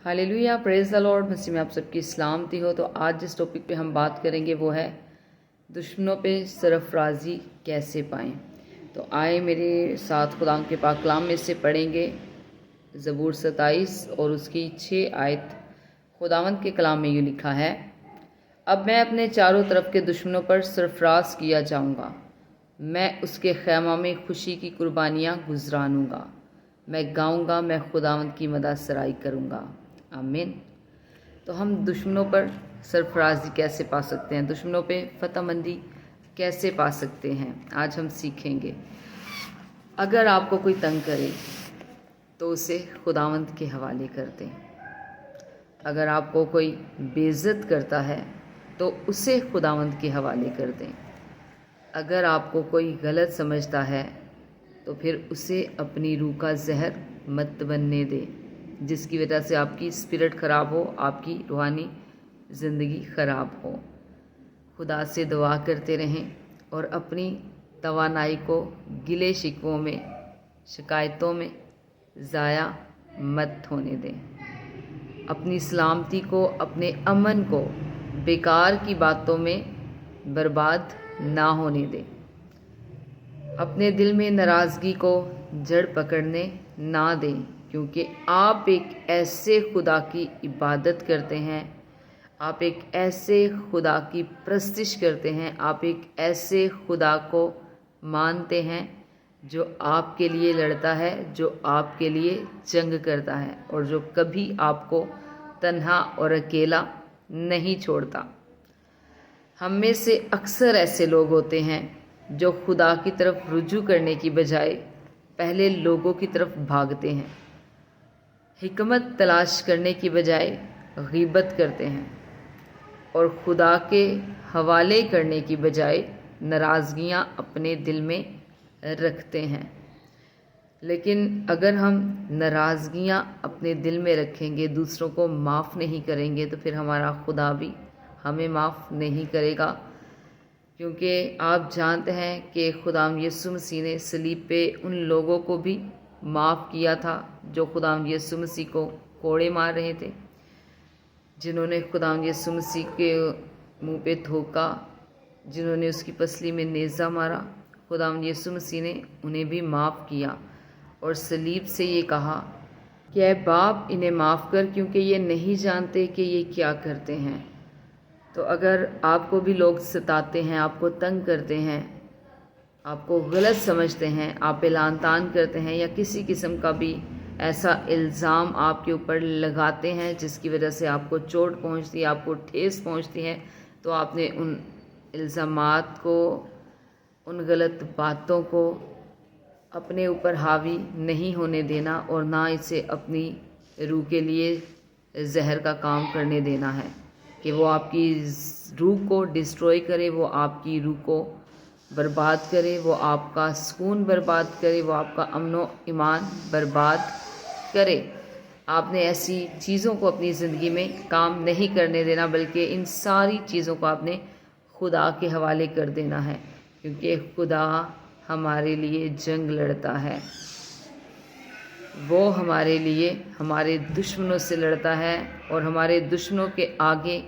Hallelujah, praise the lord. मसीह में आप सबकी सलामती हो। तो आज जिस टॉपिक पे हम बात करेंगे वो है दुश्मनों पे सरफराजी कैसे पाएं। तो आए मेरे साथ खुदा के पाक कलाम में से पढ़ेंगे ज़बूर 27 और उसकी 6 आयत। खुदावंद के कलाम में यूँ लिखा है, अब मैं अपने चारों तरफ के दुश्मनों पर सरफराज किया जाऊंगा, मैं उसके खैमा में खुशी की कुर्बानियाँ गुजरानूंगा, मैं गाऊंगा, मैं खुदावंद की मदद सराई करूंगा। आमीन। तो हम दुश्मनों पर सरफराजी कैसे पा सकते हैं, दुश्मनों पे फतहमंदी कैसे पा सकते हैं, आज हम सीखेंगे। अगर आपको कोई तंग करे तो उसे खुदावंद के हवाले कर दें। अगर आपको कोई बेइज्जत करता है तो उसे खुदावंद के हवाले कर दें। अगर आपको कोई गलत समझता है तो फिर उसे अपनी रूह का जहर मत बनने दे, जिसकी वजह से आपकी स्पिरिट ख़राब हो, आपकी रूहानी ज़िंदगी ख़राब हो। खुदा से दुआ करते रहें और अपनी तवानाई को गिले शिकवों में, शिकायतों में ज़ाया मत होने दें। अपनी सलामती को, अपने अमन को बेकार की बातों में बर्बाद ना होने दें। अपने दिल में नाराज़गी को जड़ पकड़ने ना दें, क्योंकि आप एक ऐसे खुदा की इबादत करते हैं, आप एक ऐसे खुदा की प्रस्तिश करते हैं, आप एक ऐसे खुदा को मानते हैं जो आपके लिए लड़ता है, जो आपके लिए जंग करता है और जो कभी आपको तन्हा और अकेला नहीं छोड़ता। हम में से अक्सर ऐसे लोग होते हैं जो खुदा की तरफ रुजू करने की बजाय पहले लोगों की तरफ भागते हैं, हिकमत तलाश करने की बजाय गीबत करते हैं और खुदा के हवाले करने की बजाय नाराज़गियाँ अपने दिल में रखते हैं। लेकिन अगर हम नाराज़गियाँ अपने दिल में रखेंगे, दूसरों को माफ़ नहीं करेंगे, तो फिर हमारा खुदा भी हमें माफ़ नहीं करेगा। क्योंकि आप जानते हैं कि खुदाम यीशु मसीह ने सलीब पे उन लोगों को भी माफ़ किया था जो खुदाम यीशु मसीह को कोड़े मार रहे थे, जिन्होंने खुदाम यीशु मसीह के मुंह पे थूका, जिन्होंने उसकी पसली में नेज़ा मारा। खुदाम यीशु मसीह ने उन्हें भी माफ़ किया और सलीब से ये कहा कि ऐ बाप, इन्हें माफ़ कर, क्योंकि ये नहीं जानते कि ये क्या करते हैं। तो अगर आपको भी लोग सताते हैं, आपको तंग करते हैं, आपको गलत समझते हैं, आप पे लान तान करते हैं या किसी किस्म का भी ऐसा इल्ज़ाम आपके ऊपर लगाते हैं जिसकी वजह से आपको चोट पहुंचती है, आपको ठेस पहुंचती है, तो आपने उन इल्ज़ामात को, उन गलत बातों को अपने ऊपर हावी नहीं होने देना और ना इसे अपनी रूह के लिए जहर का काम करने देना है कि वो आपकी रूह को डिस्ट्रॉय करे, वो आपकी रूह को बर्बाद करे, वो आपका सुकून बर्बाद करे, वो आपका अमनो ईमान बर्बाद करे। आपने ऐसी चीज़ों को अपनी ज़िंदगी में काम नहीं करने देना, बल्कि इन सारी चीज़ों को आपने खुदा के हवाले कर देना है, क्योंकि खुदा हमारे लिए जंग लड़ता है। वो हमारे लिए हमारे दुश्मनों से लड़ता है और हमारे दुश्मनों के आगे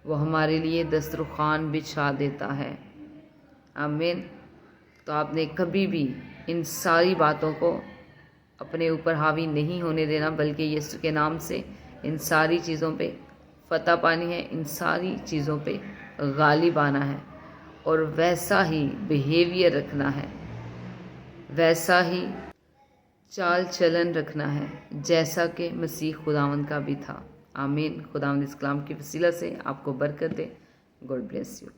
वो हमारे लिए दस्तरखान बिछा देता है। आमीन। तो आपने कभी भी इन सारी बातों को अपने ऊपर हावी नहीं होने देना, बल्कि यीशु के नाम से इन सारी चीज़ों पे फतह पानी है, इन सारी चीज़ों पे गालिब आना है और वैसा ही बिहेवियर रखना है, वैसा ही चाल चलन रखना है जैसा कि मसीह खुदावंद का भी था। आमीन। खुदावंद इस कलाम की वसीला से आपको बरकत दे। God bless you.